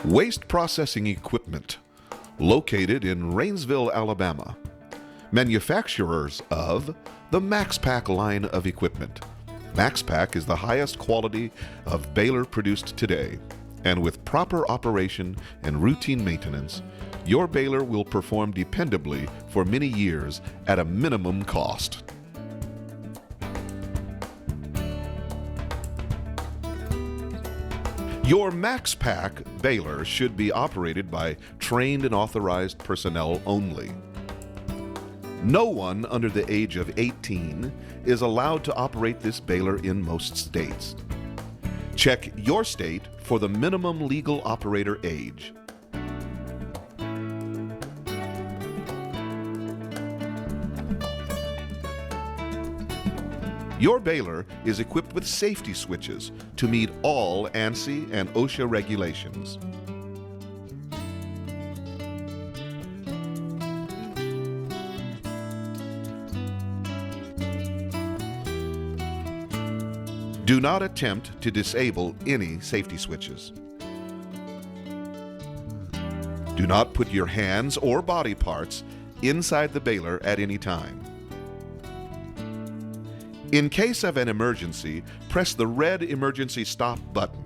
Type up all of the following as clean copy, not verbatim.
Waste processing equipment, located in Rainsville, Alabama. Manufacturers of the Max-Pak line of equipment. Max-Pak is the highest quality of Baler produced today, and with proper operation and routine maintenance, your baler will perform dependably for many years at a minimum cost. Your Max-Pak baler should be operated by trained and authorized personnel only. No one under the age of 18 is allowed to operate this baler in most states. Check your state for the minimum legal operator age. Your baler is equipped with safety switches to meet all ANSI and OSHA regulations. Do not attempt to disable any safety switches. Do not put your hands or body parts inside the baler at any time. In case of an emergency, press the red emergency stop button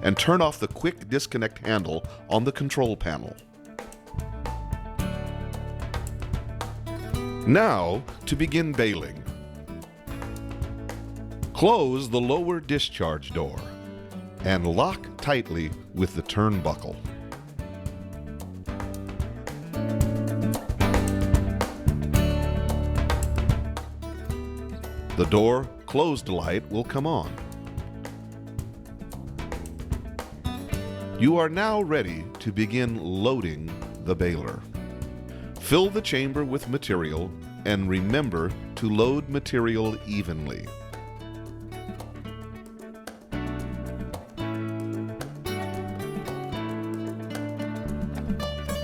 and turn off the quick disconnect handle on the control panel. Now, to begin baling. Close the lower discharge door and lock tightly with the turnbuckle. The door closed light will come on. You are now ready to begin loading the baler. Fill the chamber with material and remember to load material evenly.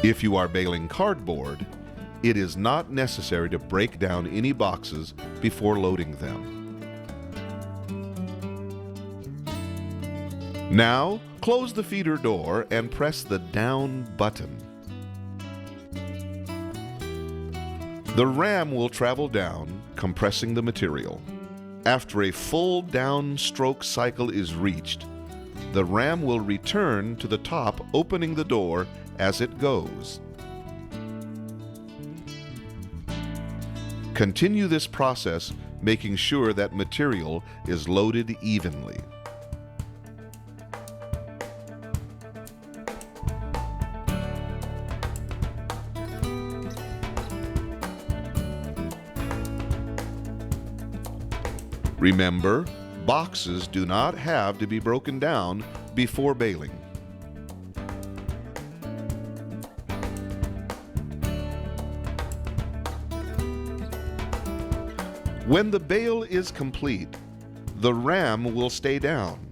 If you are baling cardboard, it is not necessary to break down any boxes before loading them. Now, close the feeder door and press the down button. The ram will travel down, compressing the material. After a full downstroke cycle is reached, the ram will return to the top, opening the door as it goes. Continue this process, making sure that material is loaded evenly. Remember, boxes do not have to be broken down before baling. When the bale is complete, the ram will stay down,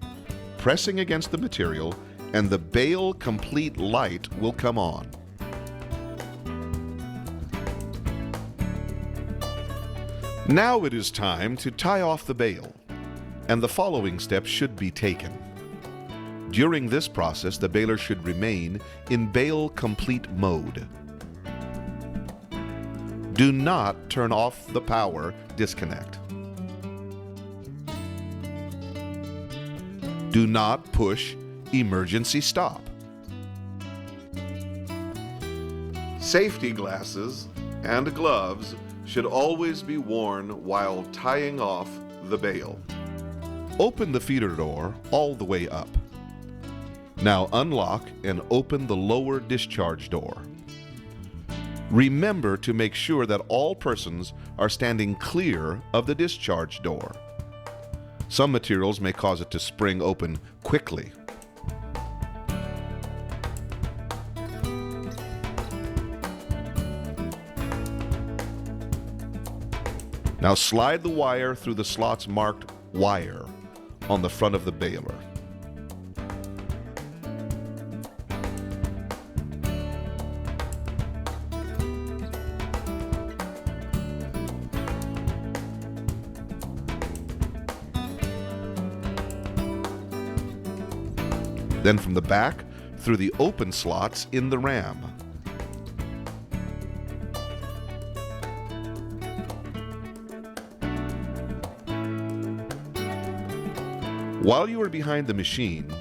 pressing against the material, and the bale complete light will come on. Now it is time to tie off the bale, and the following steps should be taken. During this process, the baler should remain in bale complete mode. Do not turn off the power disconnect. Do not push emergency stop. Safety glasses and gloves should always be worn while tying off the bale. Open the feeder door all the way up. Now unlock and open the lower discharge door. Remember to make sure that all persons are standing clear of the discharge door. Some materials may cause it to spring open quickly. Now slide the wire through the slots marked wire on the front of the baler. then from the back through the open slots in the ram. While you are behind the machine,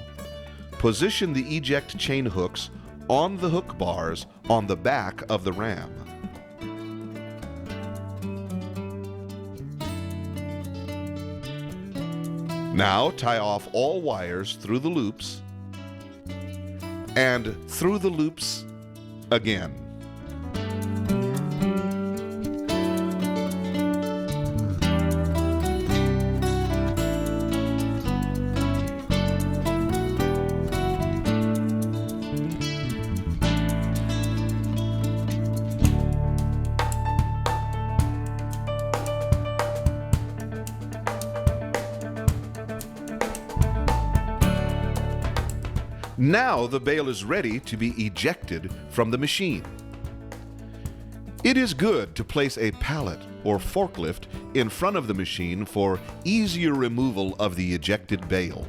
position the eject chain hooks on the hook bars on the back of the ram. Now tie off all wires through the loops and through the loops again. Now the bale is ready to be ejected from the machine. It is good to place a pallet or forklift in front of the machine for easier removal of the ejected bale.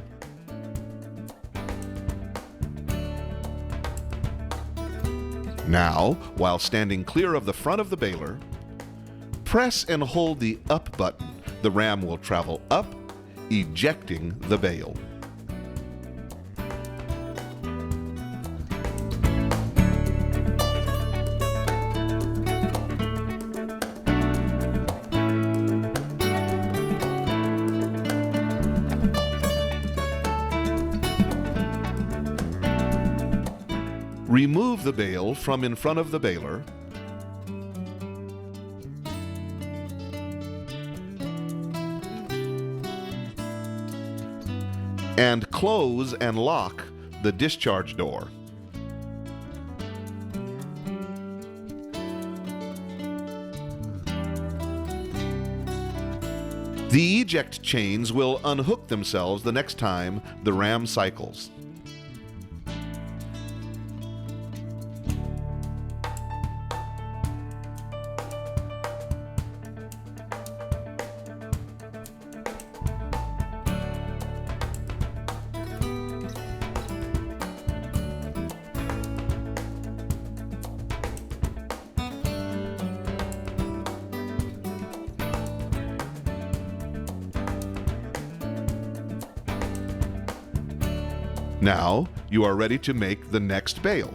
Now, while standing clear of the front of the baler, press and hold the up button. The ram will travel up, ejecting the bale. Remove the bale from in front of the baler and close and lock the discharge door. The eject chains will unhook themselves the next time the ram cycles. Now you are ready to make the next bale.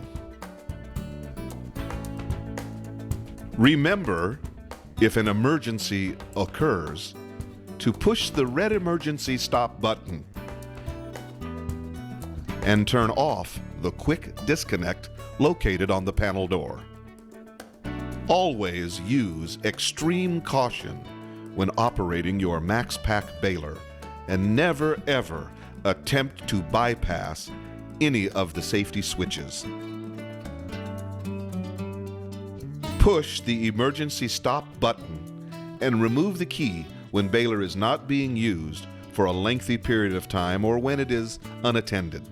Remember, if an emergency occurs, to push the red emergency stop button and turn off the quick disconnect located on the panel door. Always use extreme caution when operating your Max-Pak baler, and never ever attempt to bypass any of the safety switches. Push the emergency stop button and remove the key when baler is not being used for a lengthy period of time or when it is unattended.